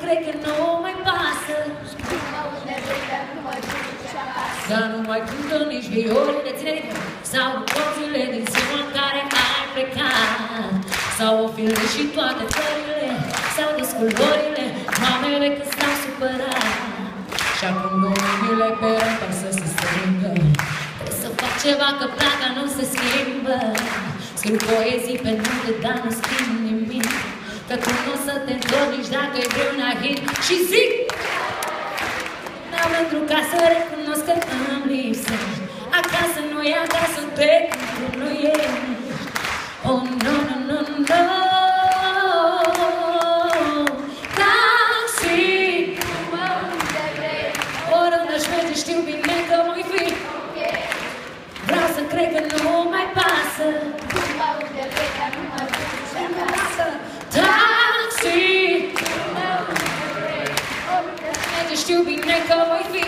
cred că nu mai pasă. Dar nu mai cântă nici violele tinerică sau copile din ziua în care ai plecat. Sau o filme și toate flările sau desculorile mamele când stau supărat. Și acum lumile pe rând par să se strângă. Trebuie să fac ceva că placa nu se schimbă. Scriu poezii pe nude, dar nu schimb nimic. Că tu nu o să te întorci nici dacă e vreuna hit. Și zic n-am pentru ca să recunosc că îmi lipsești. Acasă nu e acasă, pe când nu ești. Oh, no, no, no, no. Taxi, oriunde aș merge știu bine că voi fi. Vreau să cred că nu mai pasă. Taxi, știu bine că voi fi.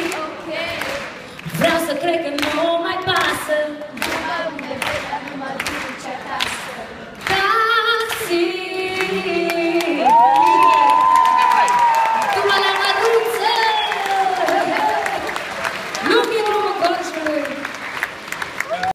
Vreau să cred că nu mai pasă.